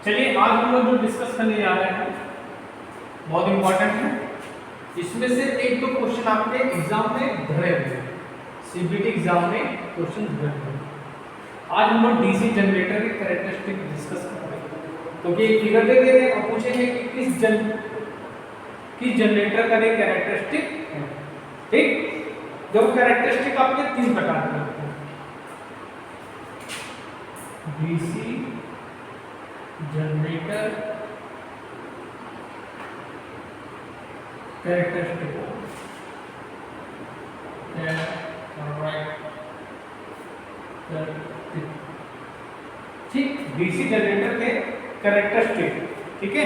चलिए आज हम लोग जो डिस्कस करने जा रहे हैं बहुत इंपॉर्टेंट है। इसमें से एक दो क्वेश्चन आपके एग्जाम में धरे हुए हैं, सीबीटी एग्जाम में क्वेश्चन धरे हुए हैं। आज हम लोग डीसी जनरेटर के कैरेक्टरिस्टिक डिस्कस कर रहे हैं। क्योंकि एक फिगर दे देंगे और पूछेंगे कि किस जनरेटर का एक कैरेक्टरिस्टिक है। ठीक, जो कैरेक्टरिस्टिक आपके तीन प्रकार के होते हैं, डीसी जनरेटर कैरेक्टरिस्टिक ठीक, डीसी जनरेटर के कैरेक्टरिस्टिक। ठीक है,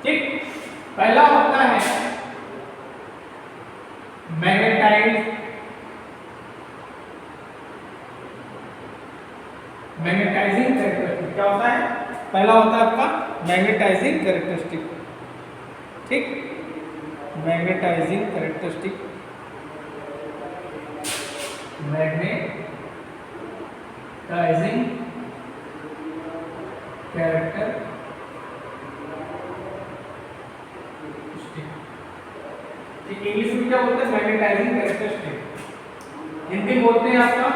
ठीक, पहला होता है मैग्नेटाइजिंग कैरेक्टरिस्टिक। क्या होता है? पहला होता है आपका मैग्नेटाइजिंग कैरेक्टरिस्टिक। ठीक, magnetising characteristic, magnetising character English में क्या बोलते हैं? Magnetising characteristic. हिंदी बोलते हैं आपका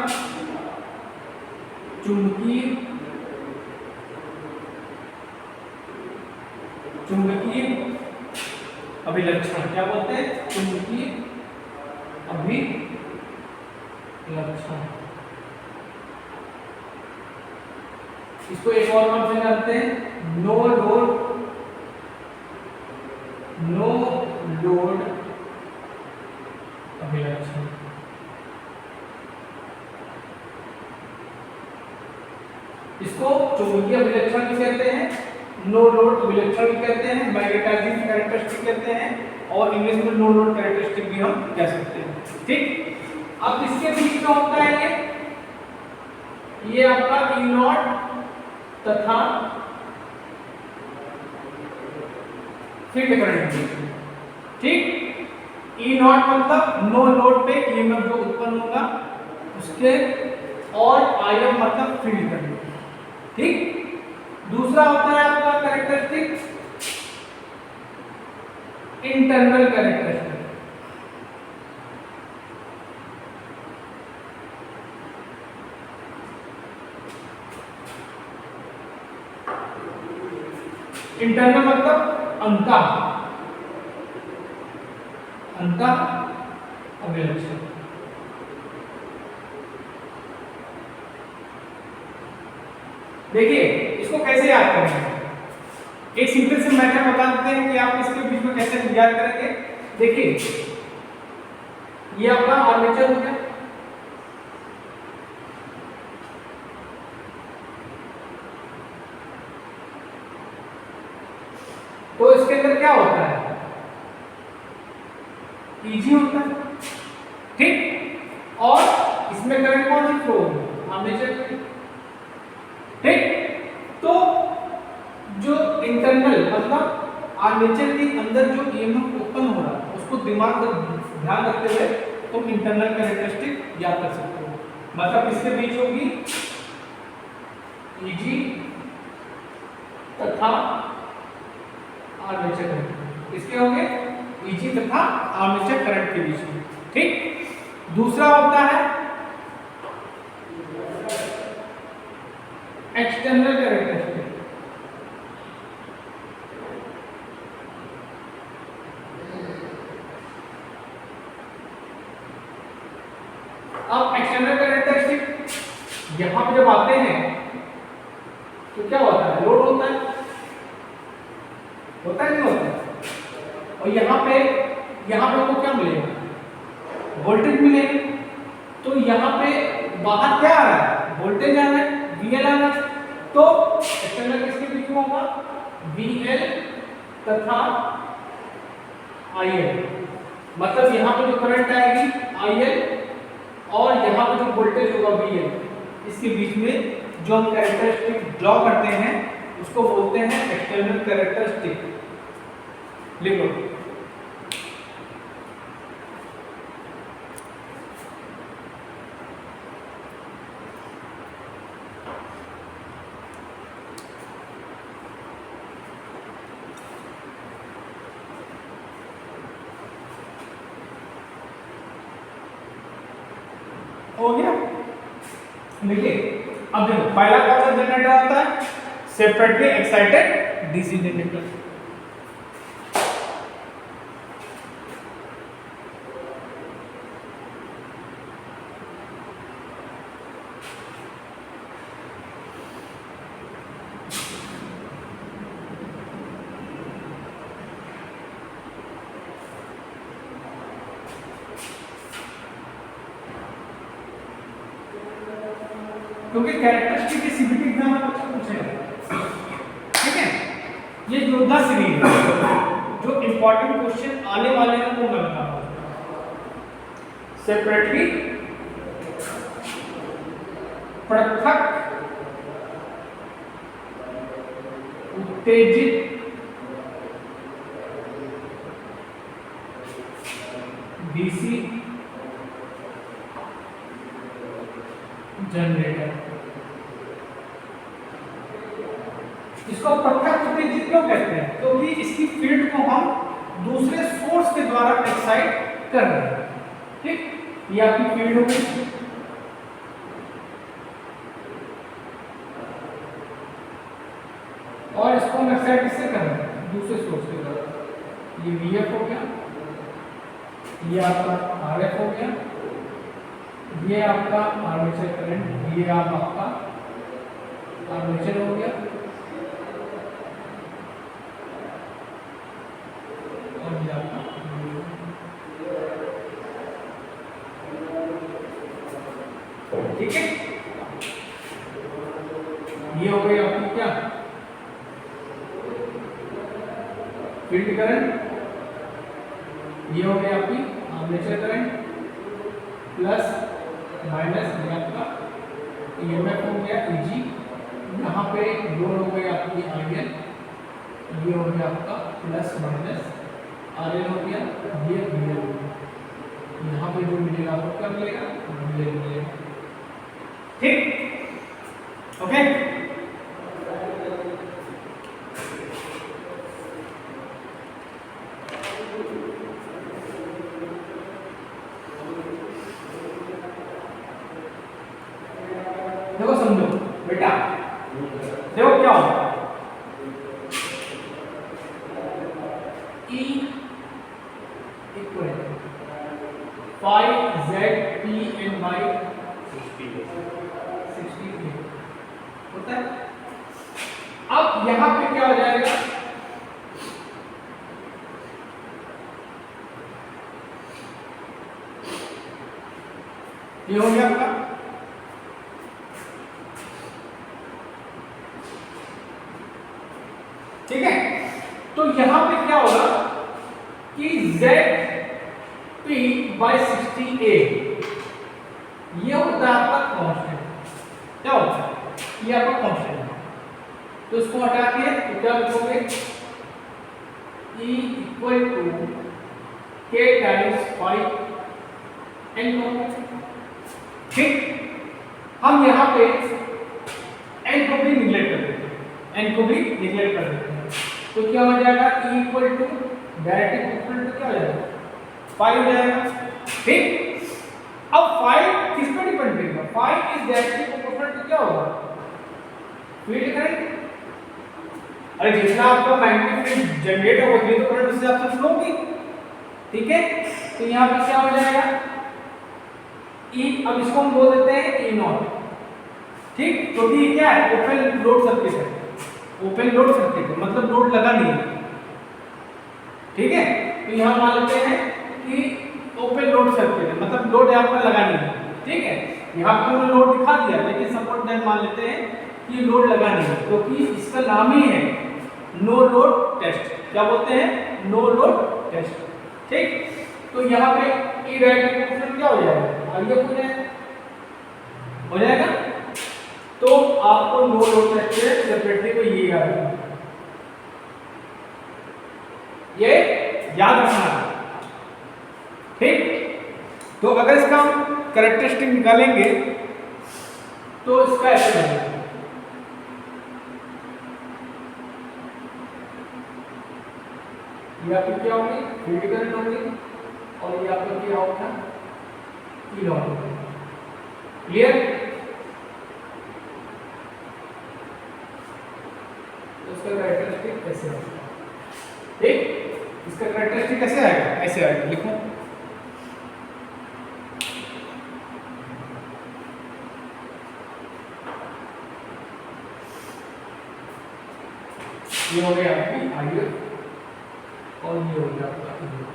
चुंबकीय अभिलक्षण। क्या बोलते हैं? चुंबकीय अभिलक्षण। इसको एक और नाम से जानते हैं नो लोड अभिलक्षण। इसको चुंबकीय अभिलक्षण भी कहते हैं, नो लोड अभिलक्षण भी कहते हैं, मैग्नेटाइजिंग कैरेक्टरिस्टिक कहते हैं और इंग्लिश में नो लोड कैरेक्टरिस्टिक भी हम कह सकते हैं। ठीक, अब इसके बीच में होता है ये आपका ई नॉट तथा फील्ड करंट। ठीक, ई नॉट मतलब नो लोड पे ईएमएफ जो उत्पन्न होगा उसके, और आईएम मतलब फील्ड करंट। ठीक, दूसरा होता है आपका कैरेक्टरिस्टिक इंटरनल कैरेक्टरिस्टिक। इंटरनल मतलब अंतः अभिलक्षण। देखिए इसको कैसे याद करेंगे, एक सिंपल से मेथड बता देते हैं कि आप इसके बीच में कैसे याद करेंगे। देखिए ये आपका आर्मेचर हो गया, तो इसके अंदर क्या होता है? ईजी होता है। ठीक, और इसमें करंट कौन सी फ्लो होगी? आर्मेचर। ठीक, तो जो इंटरनल मतलब आर्मेचर के अंदर जो ईएमएफ उत्पन्न हो रहा है उसको ध्यान रखते हुए तुम इंटरनल कैरेक्टरिस्टिक याद कर सकते हो। मतलब किसके बीच होगी? ईजी तथा आर्मेचर करंट। किसके होंगे? ईजी तथा आर्मेचर करंट के बीच में। ठीक, दूसरा होता है एक्सटर्नल कैरेक्टरिस्टिक। अब एक्सटर्नल कैरेक्टरिस्टिक यहां पे जब आते हैं तो क्या होता है? लोड होता है नहीं होता है? और यहाँ पे आपको क्या मिलेगा? वोल्टेज मिलेगा। तो यहाँ पे बाहर क्या आ रहा है? वोल्टेज आ रहा है, VL आ रहा है। तो एक्सटर्नल किसके बीच में होगा? VL तथा IL। मतलब यहाँ पे जो करंट आएगी IL और यहाँ पे जो वोल्टेज होगा VL, इसके बीच में जो हम कैरेक्टरिस्टिक ड्रॉ करते हैं उसको बोलते हैं एक्सटर्नल कैरेक्टरिस्टिक। लिखो हो गया। देखिए अब देखो पहला कौन सा जनरेटर आता है, सेपरेटली एक्साइटेड डीसी जनरेटर। क्योंकि कैरेक्टरिस्टिक की सीबीटी एग्जाम में बच्चा पूछेगा, ठीक है। ये योद्धा सीरीज जो इंपॉर्टेंट क्वेश्चन आने वाले हैं वो मैं बता रहा हूं। सेपरेटली पृथक उत्तेजित डीसी जनरेटर। इसको पृथक उत्तेजित क्यों कहते हैं, क्योंकि इसकी फील्ड को हम दूसरे सोर्स के द्वारा एक्साइट कर रहे हैं, ठीक। ये आपकी फील्ड होगी, और इसको हम एक्साइट किससे कर रहे हैं, दूसरे सोर्स के द्वारा। ये VF हो गया, ये आपका RF हो गया, ये आपका आर्मेचर करंट, ये आपका आर्मेचर हो गया, और ये आपका, ठीक है। ये हो गई आपकी क्या फील्ड करंट, ये हो गई आपकी आर्मेचर करंट प्लस माइनस ये आपका EMF हो गया EG, यहाँ पे लोड हो गई आपकी IL, ये हो गया आपका प्लस माइनस RL हो गया, ये VL हो गया, यहाँ पे जो मिलेगा वो क्या मिलेगा, VL मिलेगा, ठीक। ओके देखो समझो बेटा, देखो क्या होता है, E इक्वल 5ZPN/60 होता है। अब यहां पे क्या हो जाएगा, ये हो गया आपका, ठीक है। तो यहां पे क्या होगा कि ZP/60A ये होता है आपका कांस्टेंट, क्या होता है, ये आपका कांस्टेंट है। तो इसको हटा के तो क्या लिखोगे, E equal to K times 5N, ठीक। हम यहाँ पे N को भी निगलेक्ट कर देते हैं, N को भी निगलेक्ट कर देते हैं, तो क्या हो जाएगा, E equal to direct equal to क्या हो जाएगा 5 हो जाएगा, ठीक। अब 5 किस पर डिपेंड करेगा, 5 इज डायरेक्टली प्रोपोर्शनल टू क्या होगा, फील्ड करंट। अरे जितना आपका मैग्नेटिक फील्ड जनरेट होगा उतनी तो करंट उस हिसाब से फ्लो होगी, ठीक है। तो यहाँ पे क्या हो जाएगा E, अब इसको हम बोल देते हैं E0, ठीक, क्योंकि क्या है ओपन लोड सर्किट है, ओपन लोड सर्किट है मतलब लोड लगा नहीं है, ठीक है। तो यहाँ मान लेते हैं कि ओपन लोड सर्किट है मतलब लोड यहाँ पर लगा नहीं है, ठीक है। यहाँ पर हमने लोड दिखा दिया, लेकिन सपोर्ट दैट मान लेते हैं कि लोड लगा नहीं है, क्योंकि इसका नाम ही है नो लोड टेस्ट, क्या बोलते हैं, नो लोड टेस्ट, ठीक। तो यहाँ पे E डायरेक्ट क्या हो जाएगा, IF हो जाएगा। तो आपको नो लोड टेस्ट से सेपरेटली को ये याद रखना, ये याद रखना, ठीक। तो अगर इसका हम कैरेक्टरिस्टिक निकालेंगे तो इसका ऐसे बनेगा, ये आपकी क्या होगी, फील्ड करंट होगी, और ये आपका क्या होगा, ई नॉट होगा। क्लियर? तो इसका कैरेक्टरिस्टिक ऐसे आएगा, ठीक। इसका कैरेक्टरिस्टिक कैसे आएगा, ऐसे आएगा, लिखो ये हो गया आपकी IF और ये हो गया आपका IF।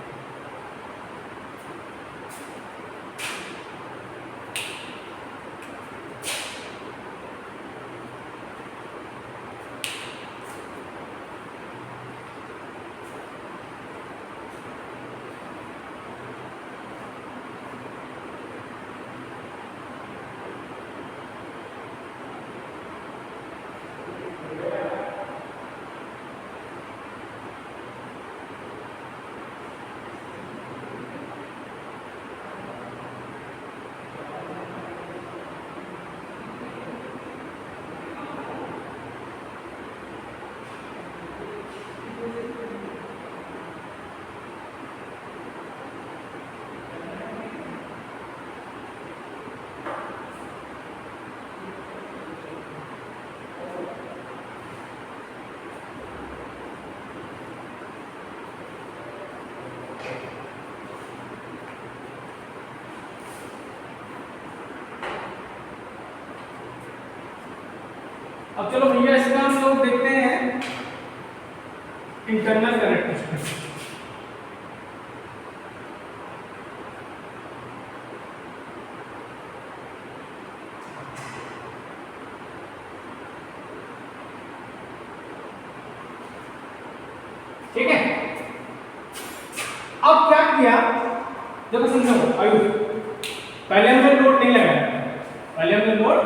अब चलो भैया इसका हम लोग देखते हैं इंटरनल कैरेक्टरिस्टिक्स। ठीक है, अब क्या किया, देखो समझो आयुष, पहले हमने लोड नहीं लगाया, पहले हमने लोड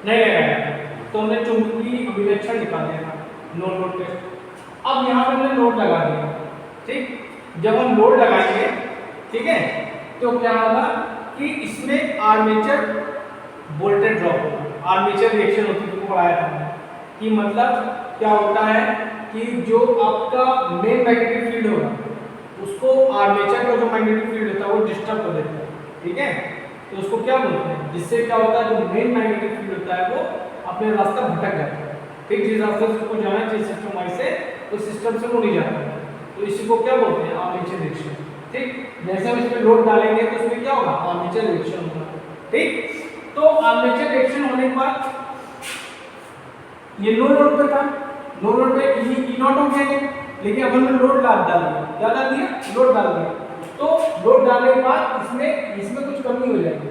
नहीं लगाया, तो हमने चुंबकीय अभिलक्षण निकाल दिया था, नो लोड टेस्ट। अब यहाँ पे हमने लोड लगा दिया, ठीक। जब हम लोड लगाएंगे, ठीक है, तो क्या होगा कि इसमें आर्मेचर वोल्टेज ड्रॉप होगा, आर्मेचर रिएक्शन होती है, पढ़ाया था हमने कि मतलब क्या होता है कि जो आपका मेन मैग्नेटिक फील्ड होगा उसको आर्मेचर का जो मैग्नेटिक फील्ड होता है वो डिस्टर्ब कर देता है, ठीक है। तो उसको क्या बोलते हैं, जिससे क्या होता है जो मेन मैग्नेटिक फील्ड होता है वो अपने रास्ता भटक जाता है, ठीक। जिस रास्ते से उसको जाना चाहिए सिस्टम वाइज से, तो सिस्टम से वो नहीं जाता है, तो इसी को क्या बोलते हैं, आर्मेचर रिएक्शन, ठीक। जैसे हम इसमें लोड डालेंगे तो उसमें क्या होगा, आर्मेचर रिएक्शन होगा, ठीक। तो आर्मेचर रिएक्शन होने के बाद ये लो लोड पे था, लो लोड पे ई नॉट हो गया, लेकिन अब हमने लोड डाल दिया, क्या डाल दिया, लोड डाल दिया। तो लोड डालने के बाद इसमें कुछ कमी हो जाएगी,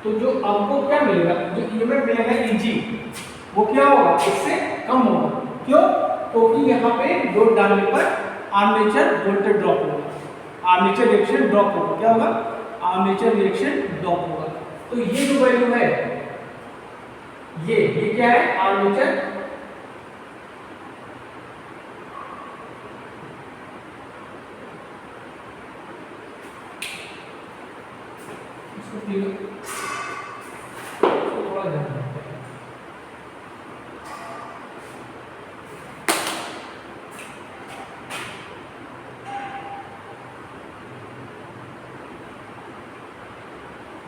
तो जो आपको क्या मिलेगा, जो ईएमएफ मिलेगा Eg, वो क्या होगा, इससे कम होगा। क्यों? क्योंकि यहाँ पे लोड डालने पर आर्मेचर वोल्टेज ड्रॉप होगा, आर्मेचर रिएक्शन ड्रॉप होगा, क्या होगा, आर्मेचर रिएक्शन ड्रॉप होगा। तो ये जो वैल्यू है, ये क्या है, आर्मेचर थोड़ा ध्यान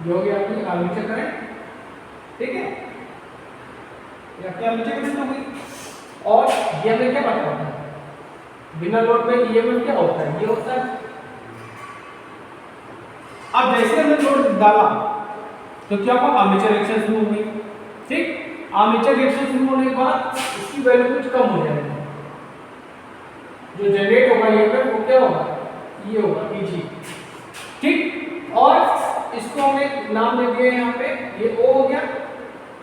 जो भी आपकी आर्मेचर करंट, ठीक है, ये आपकी आर्मेचर करंट हो गई। और ये हमें क्या पता होता है, बिना लोड पे ईएमएफ क्या होता है, ये होता है। अब जैसे हमने लोड डाला तो क्या हुआ, आर्मेचर रिएक्शन शुरू हो गई, ठीक। आर्मेचर रिएक्शन शुरू होने के बाद इसकी वैल्यू कुछ कम हो जाएगी, जो जनरेट होगा ईएमएफ वो क्या होगा, ये होगा Eg, ठीक। और इसको हमने नाम दे दिया यहाँ पे, ये O हो गया,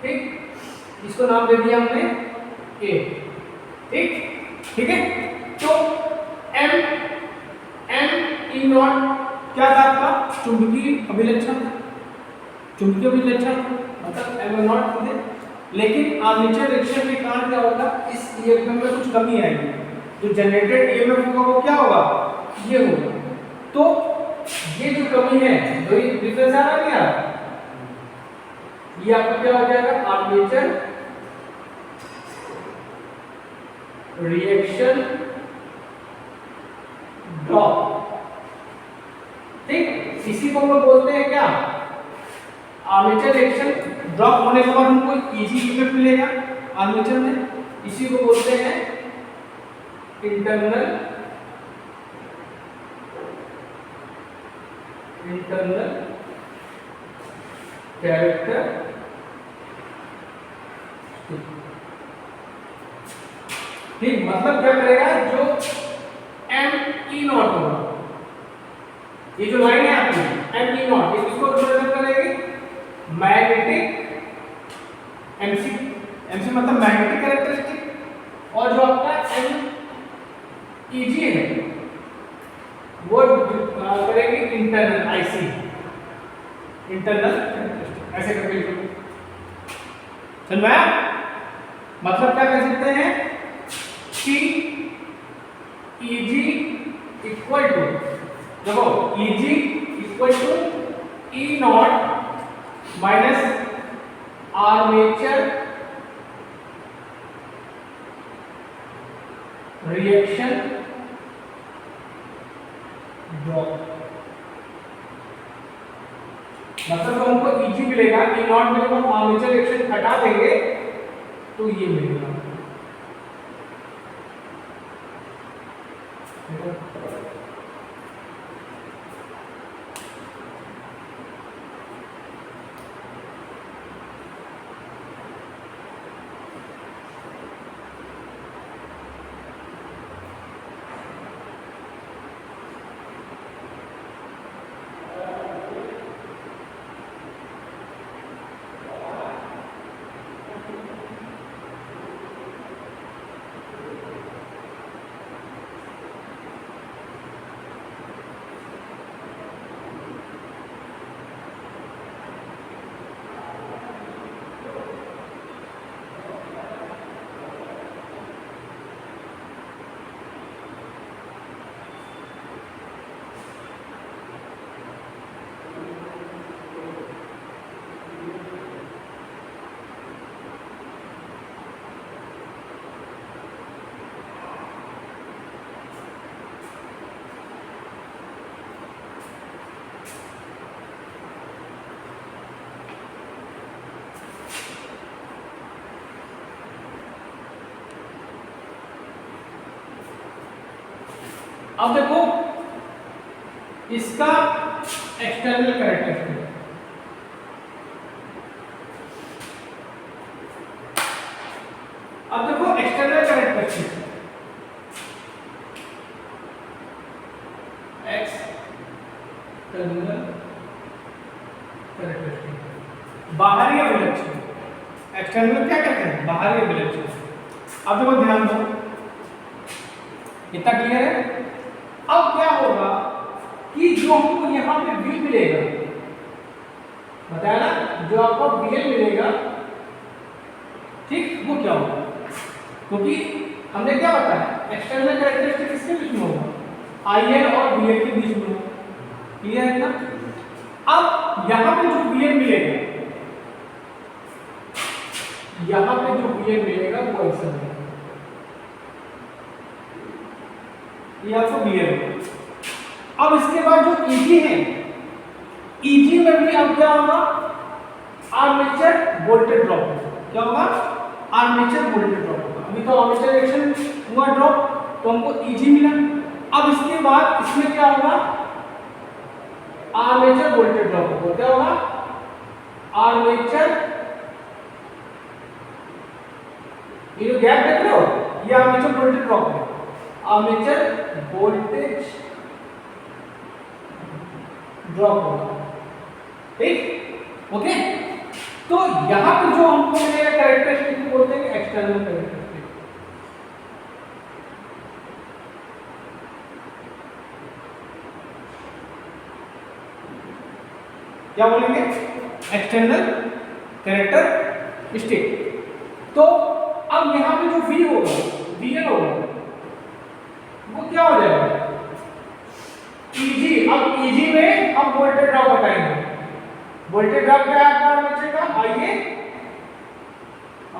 ठीक। इसको नाम दे दिया हमने A, ठीक, ठीक है। तो M E ई नॉट क्या था आपका चुंबकीय अभिलक्षण, चुंबकीय अभिलक्षण मतलब एम नॉट सीधे। लेकिन आर्मेचर रिएक्शन के कारण क्या होगा, इस ईएमएफ में कुछ कमी आएगी, जो जनरेटेड ईएमएफ होगा वो क्या होगा, ये होगा। तो ये जो कमी है, जो ये डिफरेंस आ रहा है, ये आपका क्या हो जाएगा, आर्मेचर रिएक्शन ड्रॉप। ठीक, इसी को हम लोग बोलते हैं क्या, आर्मेचर रिएक्शन ड्रॉप होने के बाद हमको इजी ईएमएफ मिलेगा आर्मेचर में, इसी को बोलते हैं इंटरनल कैरेक्टर। ठीक, मतलब क्या करेगा, जो एम ई नॉट होगा, ये जो लाइन है आपकी एम ई नॉट, ये किसको रिप्रेजेंट करेगी, मैग्नेटिक एमसी, एमसी मतलब मैग्नेटिक कैरेक्टरिस्टिक, और जो आपका एम ईजी है वो करेगी इंटरनल आईसी, इंटरनल कैरेक्टरिस्टिक, ऐसे करके लिखो। समझ में आया? मतलब क्या कह सकते हैं कि ईजी इक्वल टू, देखो E G equal to E naught minus armature reaction drop. मतलब हमको ईजी मिलेगा, ई नॉट में जब हम आर्मेचर रिएक्शन हटा देंगे तो ये मिलेगा। अब देखो इसका एक्सटर्नल कैरेक्टरिस्टिक, अब देखो एक्सटर्नल कैरेक्टरिस्टिक, एक्सटर्नल कैरेक्टरिस्टिक बाहरी अभिलक्षण, एक्सटर्नल क्या कहते हैं, बाहरी अभिलक्षण। अब देखो ध्यान दो, इतना क्लियर है? अब क्या होगा कि जो हमको यहाँ पे V मिलेगा, बताया ना, जो आपको VL मिलेगा, ठीक, वो क्या होगा, क्योंकि हमने क्या बताया एक्सटर्नल कैरेक्टरिस्टिक किसके बीच में होगा, IL और VL के बीच में होगा। क्लियर है ना? अब यहाँ पे जो VL मिलेगा, यहाँ पे जो VL मिलेगा वो ऐसा है, ये आपको क्लियर है। अब इसके बाद जो ईजी है, ईजी में भी अब क्या होगा, आर्मेचर वोल्टेज ड्रॉप। क्या होगा, आर्मेचर वोल्टेज ड्रॉप होगा। अभी तो आर्मेचर रिएक्शन हुआ ड्रॉप, तो हमको ईजी मिला। अब इसके बाद इसमें क्या होगा, आर्मेचर वोल्टेज ड्रॉप होगा। क्या होगा, आर्मेचर, ये जो गैप देख रहे हो, ये आर्मेचर वोल्टेज ड्रॉप है, आर्मेचर वोल्टेज ड्रॉप होगा। ठीक, ओके। तो यहां पे जो हमको मिलेगा कैरेक्टरिस्टिक को बोलते हैं एक्सटर्नल कैरेक्टरिस्टिक। क्या बोलेंगे, एक्सटर्नल कैरेक्टरिस्टिक। तो अब यहाँ पे जो V होगा, VL होगा, वो क्या हो जाएगा, EG। अब EG में हम वोल्टेज ड्रॉप बताएंगे। वोल्टेज ड्रॉप क्या है आपका आर्मेचर का, IA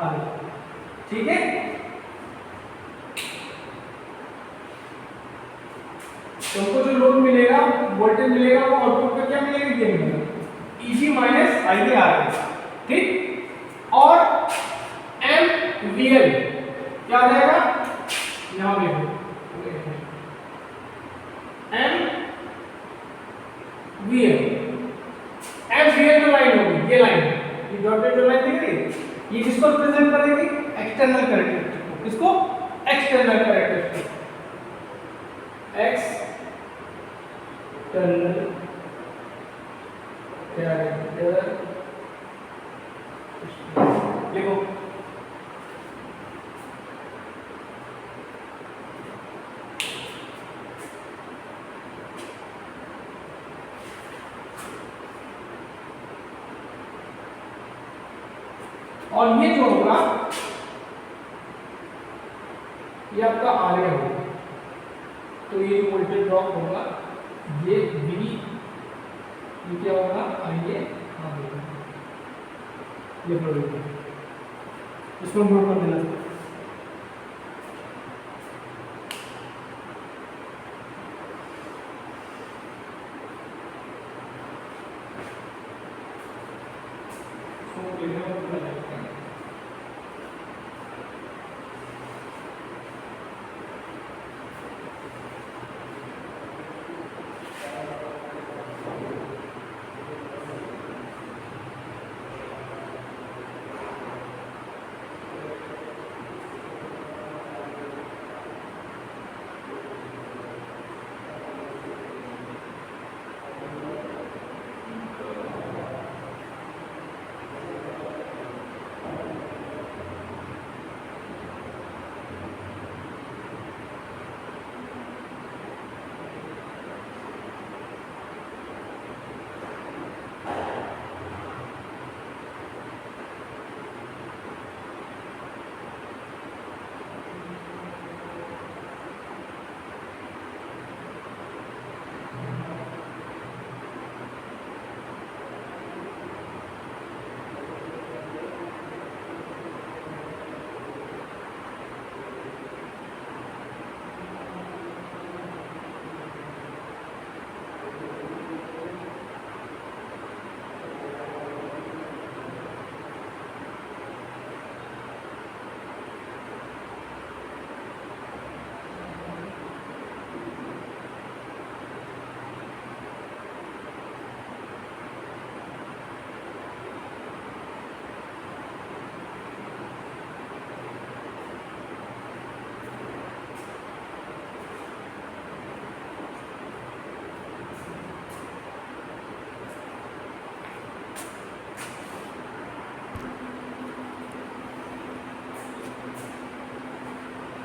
R, ठीक है। तुमको जो लोड मिलेगा, वोल्टेज मिलेगा, वो आउटपुट पे क्या मिलेगा, ये मिलेगा, EG माइनस IAR, ठीक। और MVL क्या आ जाएगा, यहां पे MVL जो लाइन होगी, ये लाइन, ये डॉटेड जो लाइन दिख रही है, ये किसको रिप्रेजेंट करेगी, एक्सटर्नल कैरेक्टरिस्टिक को। किसको, एक्सटर्नल कैरेक्टरिस्टिक, एक्सटर्नल कैरेक्टर, लिखो। और ये जो होगा, ये आपका आरए होगा। तो ये वोल्टेज ड्रॉप होगा, ये V, ये क्या होगा, आइए ये प्रोडक्ट, इसको नोट कर देना।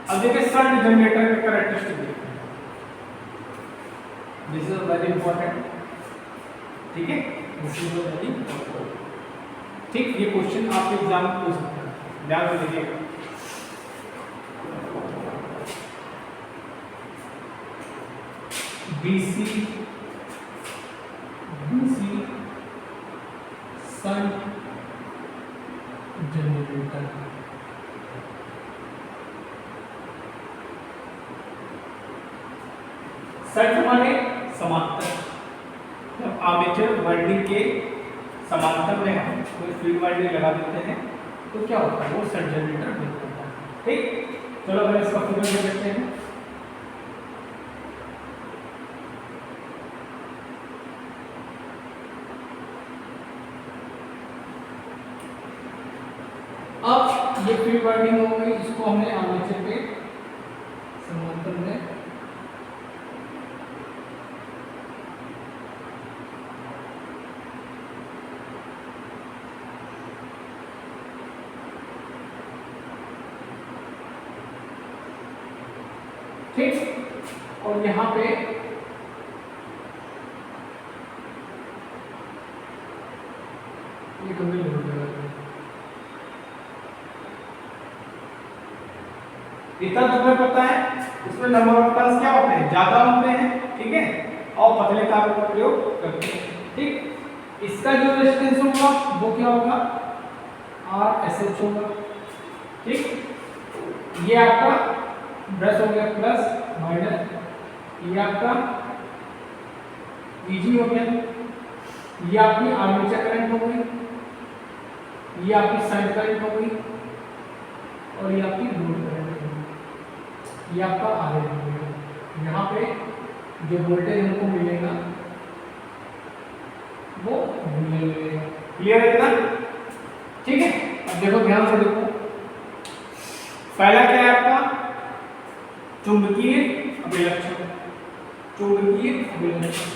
अब देखिए शंट जनरेटर का कैरेक्टरिस्टिक देखते हैं, दिस इज वेरी इंपॉर्टेंट, ठीक है, दिस इज वेरी इंपॉर्टेंट, ठीक। ये क्वेश्चन आपके एग्जाम में पूछ सकते हैं, ध्यान से देखिएगा। डीसी शंट जनरेटर, शंट माने समांतर। जब आर्मेचर वाइंडिंग के समांतर में हम कोई फील्ड वाइंडिंग लगा देते हैं तो क्या होता है, वो शंट जनरेटर बन जाता है, ठीक। चलो अगर इसका फिगर ले लेते हैं। अब ये फील्ड वाइंडिंग हो गई, इसको हमने आर्मेचर के समांतर में ठीक, और यहाँ पे करके लिख देगा। इतना तुम्हें पता है, इसमें नंबर ऑफ टर्न्स क्या होते हैं, ज्यादा होते हैं, ठीक है, और पतले तारों का प्रयोग करते हैं, ठीक। इसका जो रेजिस्टेंस होगा वो क्या होगा, RSH होगा, ठीक। ये आपका ब्रश हो गया प्लस माइनस, ये आपका EG हो गया, ये आपकी आर्मेचर करंट हो गई, ये आपकी साइड करंट हो गई, और ये आपकी लोड करंट हो गई, ये आपका RL हो गया। यहाँ पे जो वोल्टेज हमको मिलेगा वो मिलेगा। क्लियर है इतना, ठीक है। अब देखो ध्यान से देखो, पहला क्या है आपका, चुंबकीय अभिलक्षण, चुंबकीय अभिलक्षण।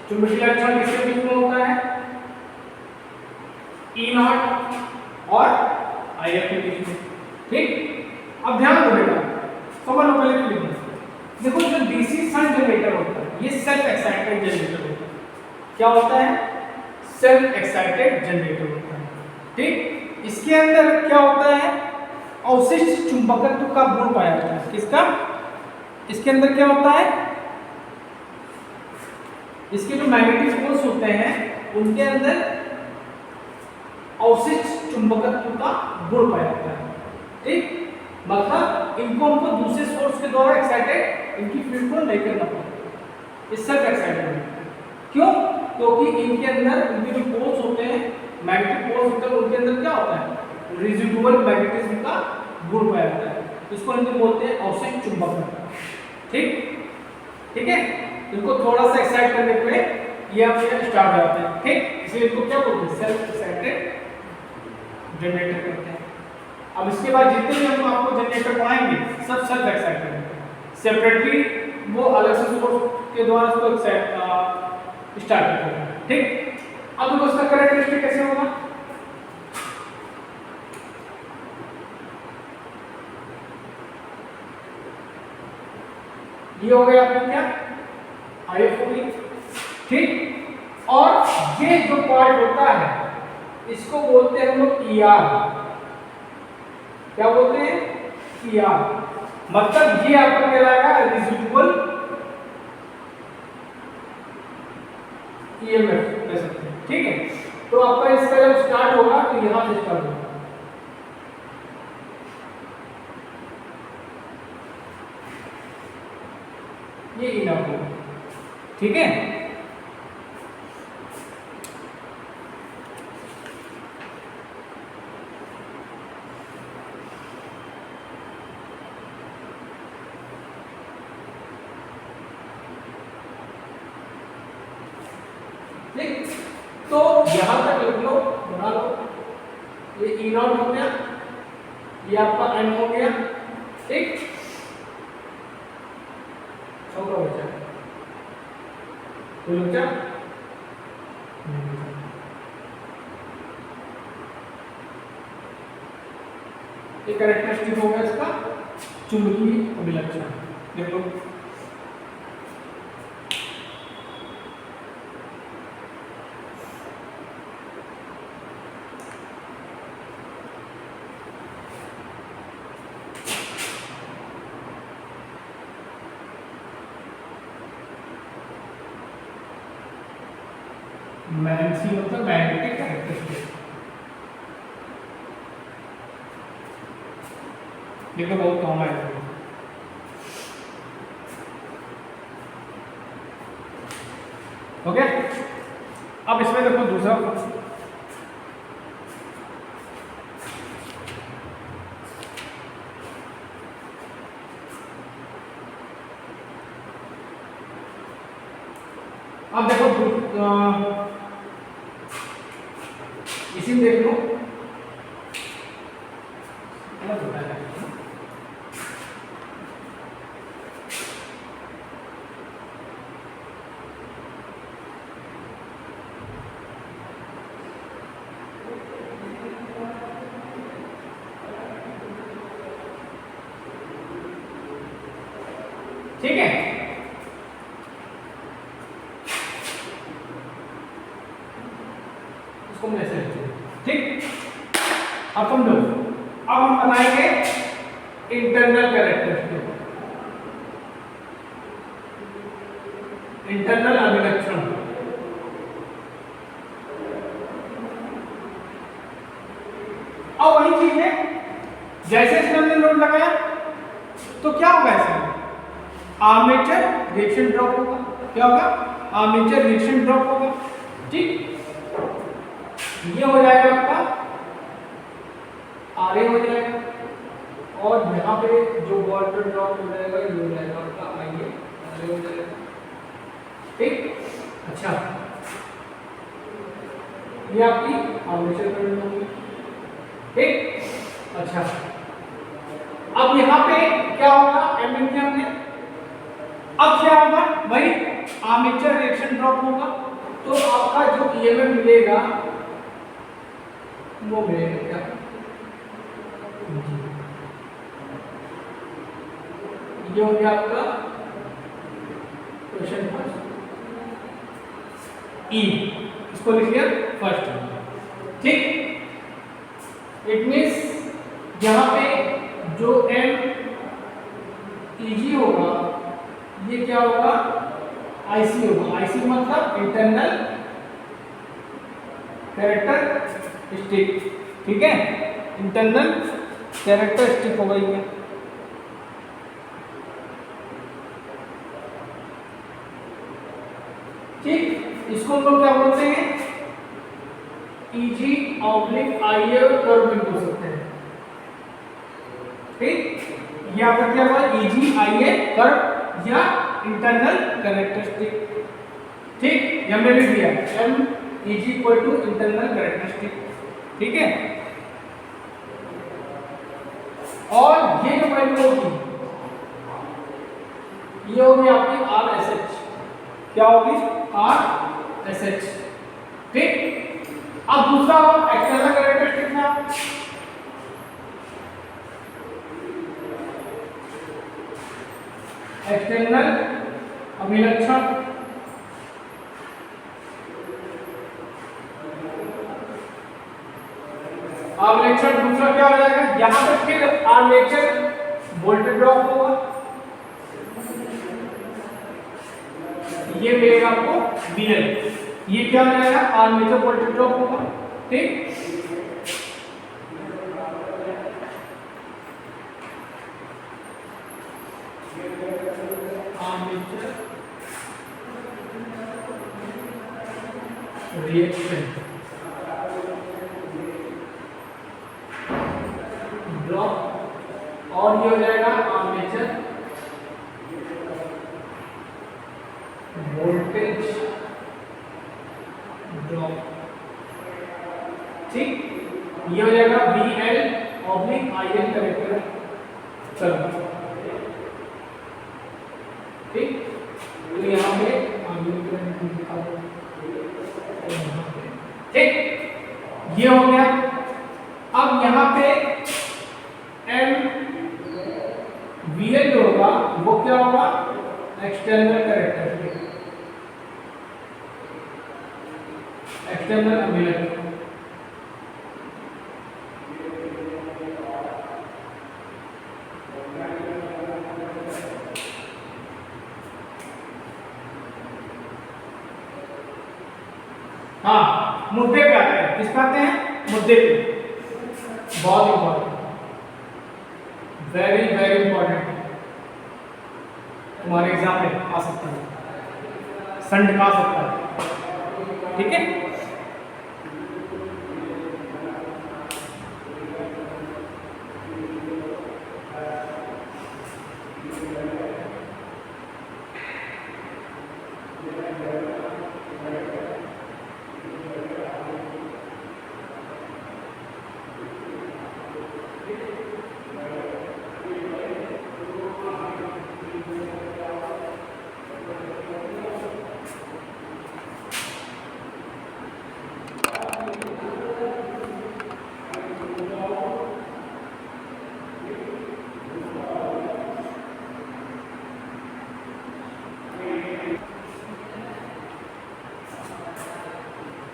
चुंबकीय लक्षण किसके बीच में होता है, E0 और IF के बीच में, ठीक। अब ध्यान दो बेटा, समझ लो पहले क्लिक। देखो जो डीसी शंट जनरेटर होता है ये सेल्फ एक्साइटेड जनरेटर होता है। क्या होता है, सेल्फ एक्साइटेड जनरेटर होता है, ठीक। इसके अंदर क्या होता है, अवशिष्ट चुंबकत्व का गुण पाया जाता है। किसका, इसके अंदर क्या होता है, इसके जो मैग्नेटिक पोल्स होते हैं उनके अंदर अवशिष्ट चुंबकत्व का गुण पाया जाता है, ठीक। मतलब इनको हमको दूसरे सोर्स के द्वारा एक्साइटेड इनकी फील्ड को नहीं करना पड़ता, इस सेल्फ एक्साइटेड। क्यों, क्योंकि इनके अंदर इनके जो पोल्स होते हैं, मैग्नेटिक पोल्स होते हैं, उनके अंदर क्या होता है, रेजिडुअल मैग्नेटिज्म का गुण पाया जाता है। इसको हम बोलते हैं अवशिष्ट चुंबकत्व, ठीक, ठीक है। इनको थोड़ा सा एक्साइट करने पे ये आपके स्टार्ट हो जाते हैं, ठीक। इसलिए इनको क्या बोलते हैं, सेल्फ एक्साइटेड जनरेटर करते हैं। अब इसके बाद जितने भी हम आपको जनरेटर पढ़ाएंगे सब सेल्फ एक्साइटेड है, सेपरेटली वो अलग से सोर्स के द्वारा इसको स्टार्ट करते हैं, ठीक। अब उसका कैरेक्टरिस्टिक कैसे होगा, ये हो गया आपका क्या, IF हो गई, ठीक। और ये जो पार्ट होता है इसको बोलते हैं हम लोग ER। क्या बोलते हैं, ER। मतलब ये आपका कहलाएगा रेजिडुअल EMF कह सकते हैं, ठीक है। तो आपका इसका जब स्टार्ट होगा तो यहां से स्टार्ट होगा, ये इनफ होगा, ठीक है। ठीक, तो यहां तक लिख लो, बना लो, ये E0 हो गया, ये आपका M हो गया, ठीक। छोटा बच्चा कोई बच्चा, एक कैरेक्टरिस्टिक हो गया इसका चुंबकीय अभिलक्षण, देख लो। मैग्नेसी मतलब मैग्नेटिक कैरेक्टरिस्टिक, देखो बहुत कम है। ओके, अब इसमें देखो दूसरा, अब देखो इसी में देख लो, ठीक है, इसको मैं ऐसे लिखूं, ठीक। अब तुम लो, अब हम बनाएंगे इंटरनल कैरेक्टरिस्टिक, इंटरनल अभिलक्षण। अब वही चीज है, जैसे इसमें हमने लोड लगाया तो क्या होगा, इसमें आर्मेचर रिएक्शन ड्रॉप होगा। क्या होगा, आर्मेचर रिएक्शन ड्रॉप होगा, ठीक। ये हो जाएगा आपका आरए हो जाएगा, और यहाँ पे जो वाटर ड्रॉप हो जाएगा ये हो जाएगा आपका आईए, आरए हो जाएगा, ठीक। अच्छा, ये आपकी आर्मेचर करंट होगी, ठीक। अच्छा, अब यहाँ पे क्या होगा, एम लिख दिया हमने। अब क्या होगा, वही आर्मेचर रिएक्शन ड्रॉप होगा, तो आपका जो ईएमएफ मिलेगा वो मिलेगा क्या, ये हो गया आपका क्वेश्चन फर्स्ट ई, इसको लिख लिया फर्स्ट, ठीक। इट मीन्स यहाँ पे जो एम ईजी होगा ये क्या होगा, आईसी होगा। आईसी मतलब इंटरनल कैरेक्टरिस्टिक, ठीक है, इंटरनल कैरेक्टरिस्टिक होगा ये, ठीक। इसको हम लोग क्या बोलते हैं, ईजी ऑब्लिक आईए कर्व भी बोल सकते हैं, ठीक। ये आपका क्या हुआ, ईजी आईए कर्व या इंटरनल कैरेक्टरिस्टिक, ठीक। ये हमने लिख दिया, M is equal to internal characteristic, ठीक है। और ये जो वैल्यू होगी ये होगी आपकी आर एस एच, क्या होगी, आर एस एच, ठीक। अब दूसरा एक्सटर्नल कैरेक्टरिस्टिक में आप एक्सटर्नल अभिलक्षण, आर्मेचर दूसरा क्या हो जाएगा, यहां पे फिर आर्मेचर वोल्टेज ड्रॉप होगा, ये मिलेगा आपको VL, ये क्या हो जाएगा, आर्मेचर वोल्टेज ड्रॉप होगा, ठीक। आर्मेचर रिएक्शन ड्रॉप, और ये हो जाएगा आर्मेचर वोल्टेज ड्रॉप, ठीक। ये हो जाएगा VL ऑब्लिक IL कैरेक्टर, चलो, ठीक। तो यहाँ पे ठीक, ये हो गया। अब यहाँ पे एम VL जो होगा वो क्या होगा, एक्सटर्नल कैरेक्टरिस्टिक, एक्सटर्नल अभिलक्षण, हाँ, मुद्दे पे आते हैं, किस पे आते हैं, मुद्दे पे, बहुत इंपॉर्टेंट, वेरी वेरी इंपॉर्टेंट, तुम्हारे एग्जाम में आ सकता है, संड आ सकता है, ठीक है।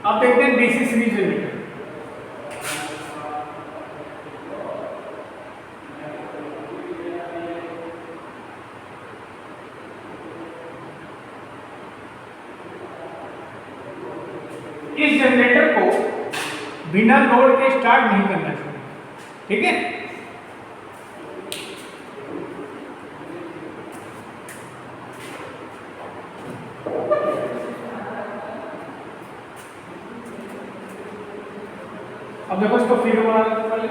अब देखते हैं डीसी सीरीज जनरेटर। इस जनरेटर को बिना लोड के स्टार्ट नहीं करना चाहिए, ठीक है। अब देखो इसको फिगर बना लेते पहले।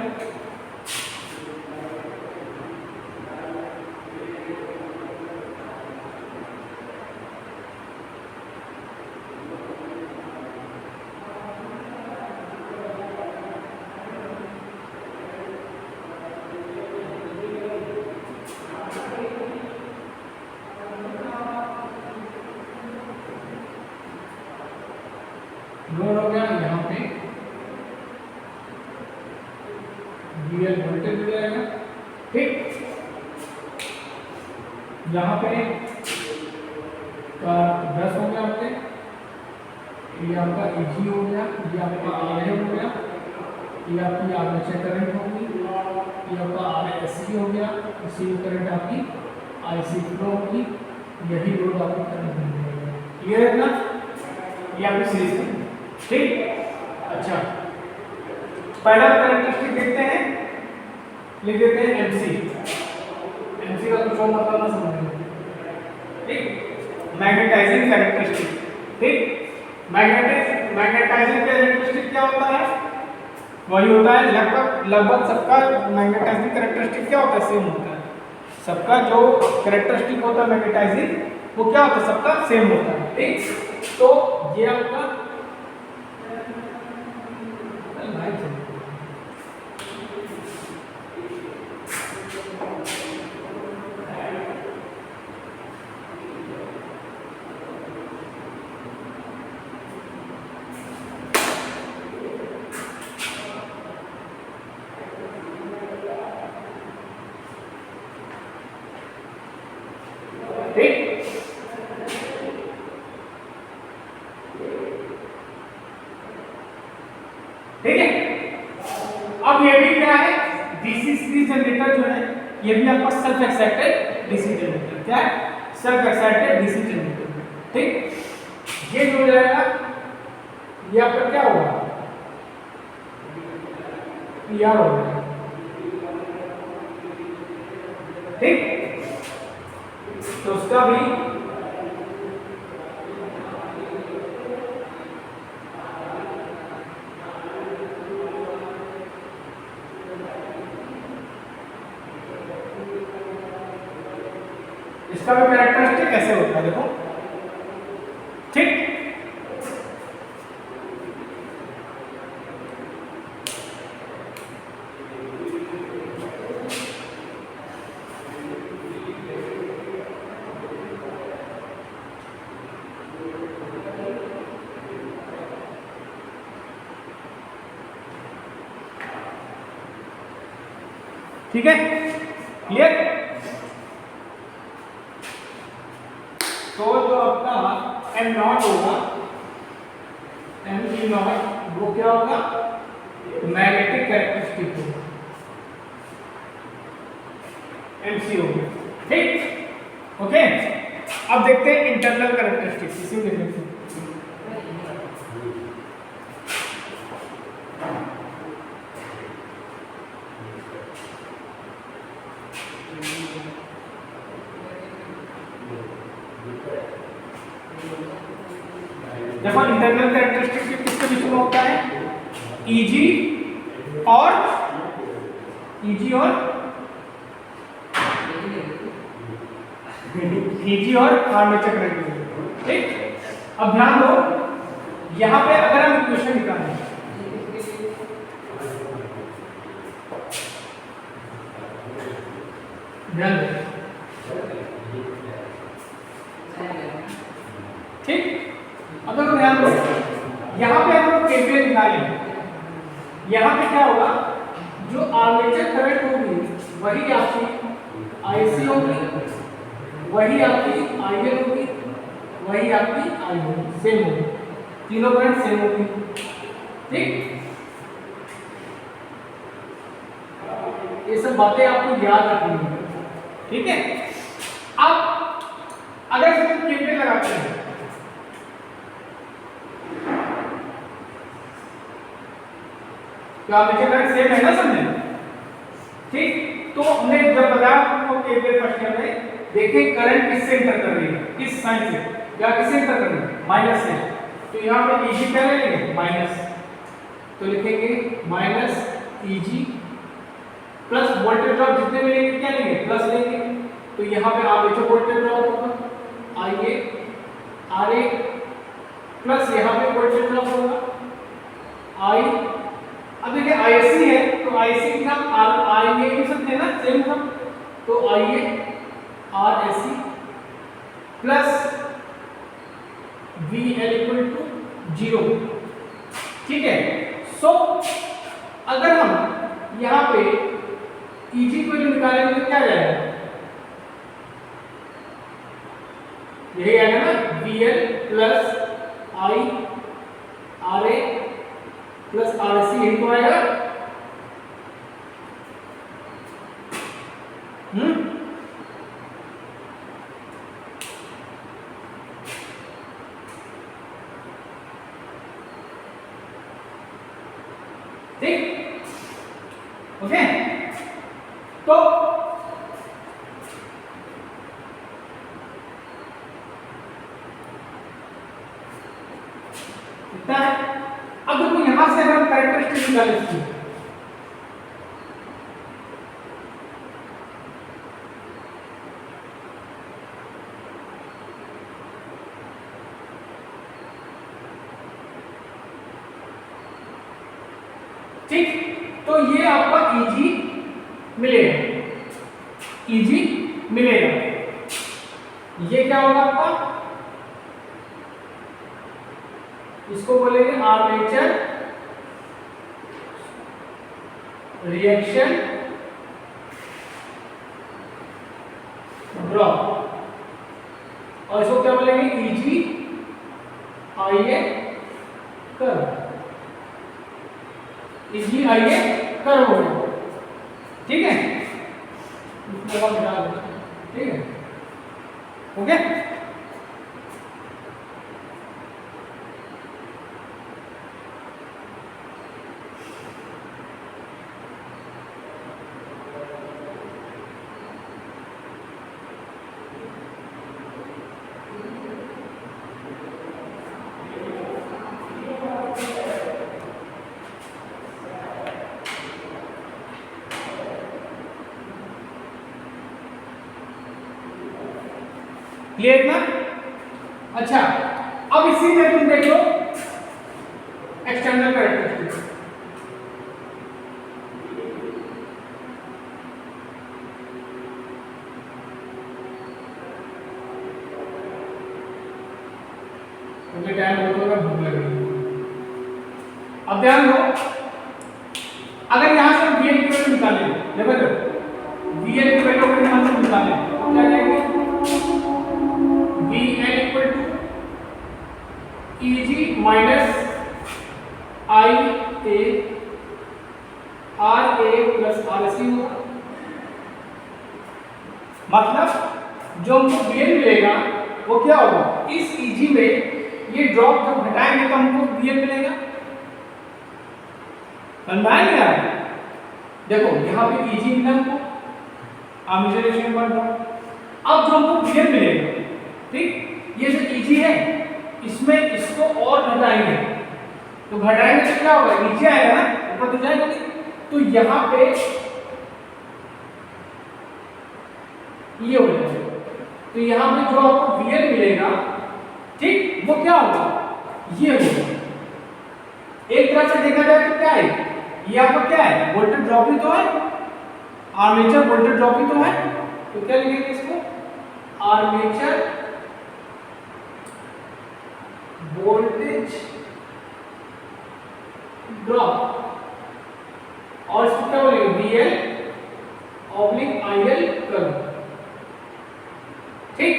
लोड हो गया यहाँ पे VL वोल्टेज हो जाएगा, ठीक। यहाँ पे का 10 हो गया आपके, ये आपका AG हो गया, ये आपका RA हो गया, ये आपकी आर्मेचर करंट होगी, ये आपका RSC हो गया, इसी करंट आपकी IC फ्लो होगी, यही लोड आपकी करंट होगी। क्लियर है ना? ये आपकी सीरीज में, ठीक। अच्छा, पहला कैरेक्टरिस्टिक देखते हैं, लिख देते हैं MC। MC का कुछ और मतलब ना समझेंगे, ठीक। मैग्नेटाइजिंग कैरेक्टरिस्टिक, ठीक। मैग्नेटाइजिंग कैरेक्टरिस्टिक क्या होता है? वही होता है लगभग सबका मैग्नेटाइजिंग कैरेक्टरिस्टिक क्या होता है? सेम होता है। सबका जो कैरेक्टरिस्टिक होता है मैग्नेटाइजिंग वो क्या होता है? सबका सेम होता है, ठीक। तो ये आपका ठीक है। अब ये भी क्या है? डीसी सीरीज जनरेटर जो है ये भी आपका सेल्फ एक्साइटेड डीसी जनरेटर। क्या है? सेल्फ एक्साइटेड डीसी जनरेटर, ठीक। ये जो हो जाएगा ये आपका क्या होगा? PR होगा, ठीक। तो उसका भी इसका भी कैरेक्टरिस्टिक ऐसे होता है, देखो, ठीक। ठीक है, क्लियर। तो जो आपका M0 होगा, M0 वो क्या होगा? मैग्नेटिक कैरेक्टरिस्टिक होगा, MC हो गया, ठीक। ओके, अब देखते हैं इंटरनल कैरेक्टरिस्टिक, इसी में देखते हैं। देखो इंटरनल कैरेक्टरिस्टिक किसके बीच में होता है? EG और आर्मेचर करंट, ठीक। अब ध्यान दो, यहाँ पे अगर हम इक्वेशन निकालें, ध्यान दो, ठीक। अगर ध्यान दो, यहाँ पे हम लोग KVL निकालें, यहाँ पे क्या होगा? जो आर्मेचर करंट होगी वही आपकी IC होगी, वही आपकी IL होगी, वही आपकी I होगी, सेम होगी, तीनों करंट सेम होगी। ठीक, ये सब बातें आपको याद रखनी है। ठीक है, अब अगर हम केवीएल लगाते हैं तो आर्मेचर करंट सेम है ना समझे। ठीक, तो हमने जब बताया आपको केवीएल फर्स्ट ईयर में, देखिए करंट किससे इंटर कर रही है, किस साइन से या किससे इंटर कर रही है, माइनस से। तो यहाँ पे Eg क्या लेंगे, माइनस, तो लिखेंगे minus Eg plus voltage drop जितने भी लेंगे क्या लेंगे, प्लस लेंगे। तो यहाँ पे आर्मेचर वोल्टेज ड्रॉप होगा Ia Ra प्लस यहाँ पे वोल्टेज ड्रॉप होगा I। अब देखिए Isc है तो Isc के साथ Ia लिख सकते हैं ना, सेम था। तो Ia Rsc plus VL equal to 0। ठीक है, सो अगर हम यहाँ पे Eg को जो निकालेंगे तो क्या जाएगा, यही आएगा ना, VL plus I Ra plus Rc, यही तो आएगा। ठीक, ओके, तो कितना है। अब देखो यहां से हम कैरेक्टरिस्टिक निकालें इसकी, ठीक, तो ये आपका Eg मिलेगा, Eg मिलेगा। ये क्या होगा आपका, इसको बोलेंगे आर्मेचर रिएक्शन ड्रॉप, और इसको क्या बोलेंगे, Eg Ia curve, Eg Ia curve हो गया। ठीक है, इसमें हम मिला देंगे। ठीक है, ओके, क्लियर ना। अच्छा, अब इसी में तुम देख लो एक्सटर्नल कैरेक्टरिस्टिक्स। मुझे टाइम हो तो भूख लग रही है। अब ध्यान दो, अगर यहां से हम VL की वैल्यू निकालें, देखो VL की वैल्यू अगर यहां से निकालें तो क्या जाएगी, VL equal to Eg minus Ia Ra plus Rc होगा। मतलब जो हमको VL मिलेगा वो क्या होगा, इस Eg में ये ड्रॉप जब घटाएंगे तो हमको VL मिलेगा। समझाएंगे यार, देखो यहाँ पे Eg मिला हमको, आर्मेचर रिएक्शन बन रहा। अब जो हमको VL मिलेगा, ठीक, ये जो Eg है इसमें इसको और घटाएंगे, तो घटाएंगे तो क्या होगा, नीचे आएगा ना, ऊपर तो जाएगा नहीं। तो यहाँ पे ये हो जाएगा, तो यहाँ पे जो आपको VL मिलेगा, ठीक, वो क्या होगा, ये होगा। एक तरह से देखा जाए तो क्या है, ये आपका क्या है, वोल्टेज ड्रॉप ही तो है, आर्मेचर वोल्टेज ड्रॉप ही तो है। तो क्या लिखेंगे इसको, आर्मेचर वोल्टेज ड्रॉप, और इसको क्या बोलेंगे, VL ऑब्लिक IL कर्व। ठीक,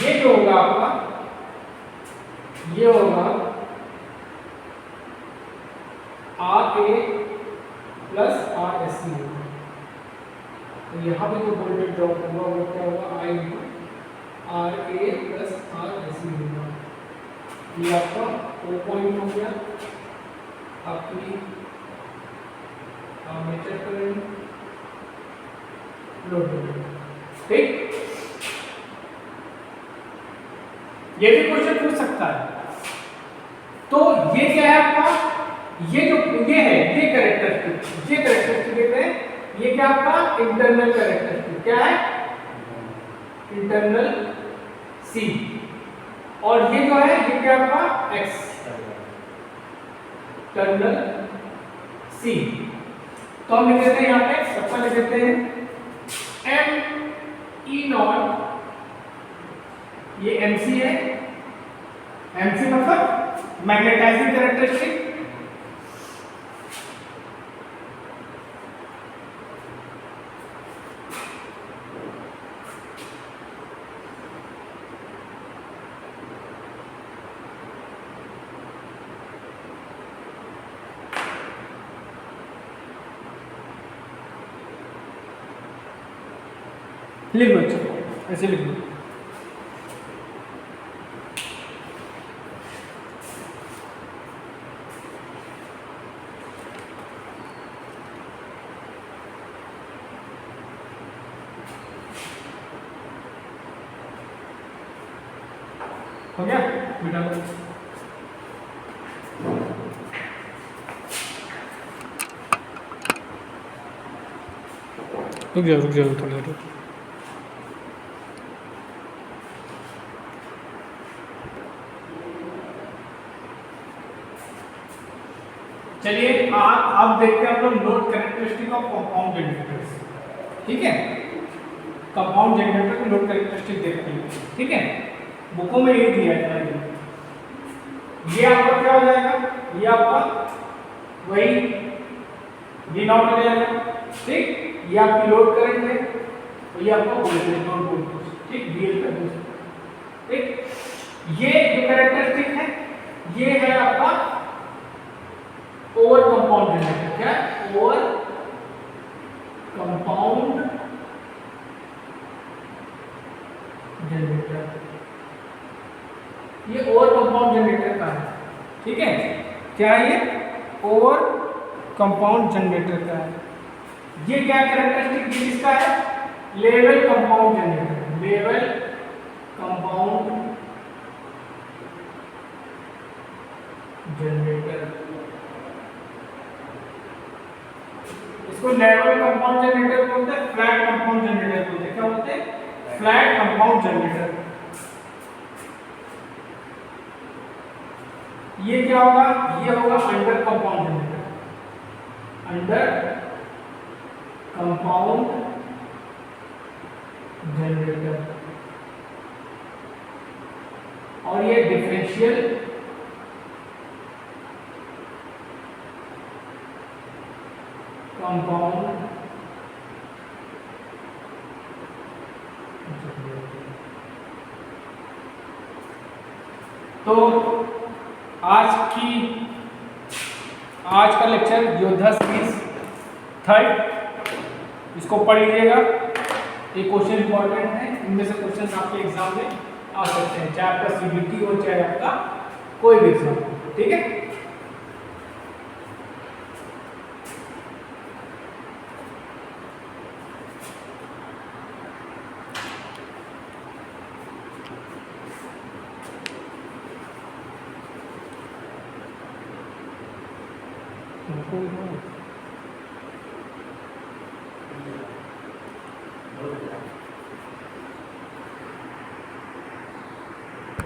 ये जो होगा आपका, ये होगा R A plus R S C होगा। तो यहाँ पे जो वोल्टेज ड्रॉप होगा वो क्या होगा, I into R A plus R S C होगा। ये आपका ओ पॉइंट हो गया, आपकी आर्मेचर करंट लोड हो गया। ठीक, ये भी क्वेश्चन पूछ सकता है। तो ये क्या है आपका, ये जो ये है, ये कैरेक्टरिस्टिक, ये कैरेक्टरिस्टिक कहते हैं, ये क्या आपका इंटरनल कैरेक्टरिस्टिक, क्या है इंटरनल सी, और ये जो है ये क्या आपका एक्सटर्नल सी। तो हम लिख देते हैं यहाँ पे, सबका लिख देते हैं एम ई नॉट, ये एमसी है, एमसी मतलब मैग्नेटाइजिंग कैरेक्टरिस्टिक, लिख लो, अच्छा ऐसे लिख लो। हो गया बेटा, रुक जाओ थोड़ा देर। चलिए आप देखते हैं, आप लोग note characteristic of compound generators. ठीक है, कंपाउंड जनरेटर की नोट कैरेक्टरिस्टिक देखते हैं। ठीक है, बुकों में ये दिया है। ये आपका क्या हो जाएगा, ये आपका वही वी नॉट हो जाएगा। ठीक, ये आपकी लोड करंट है, तो ये आपका वोल्टेज नॉट वोल्टेज, ठीक, VL का दूसरा। ठीक, ये जो कैरेक्टरिस्टिक है ये है आपका ओवर कंपाउंड जनरेटर। क्या, ओवर कंपाउंड जनरेटर, ये ओवर कंपाउंड जनरेटर का है। ठीक है, क्या है ये, ओवर कंपाउंड जनरेटर का है। ये क्या कैरेक्टरिस्टिक इसका है, level compound generator, level compound generator. इसको लेवल कंपाउंड जनरेटर बोलते हैं, फ्लैट कंपाउंड जनरेटर बोलते हैं। क्या बोलते हैं, फ्लैट कंपाउंड जनरेटर। ये क्या होगा, ये होगा under compound generator, under compound generator. और ये डिफरेंशियल कंपाउंड तो आज का लेक्चर योद्धा सीरीज थर्ड, इसको पढ़ लीजिएगा। ये क्वेश्चन इंपॉर्टेंट है, इनमें से क्वेश्चन आपके एग्जाम में आ सकते हैं, चाहे आपका CBT हो चाहे आपका कोई भी एग्जाम हो। ठीक है, कोई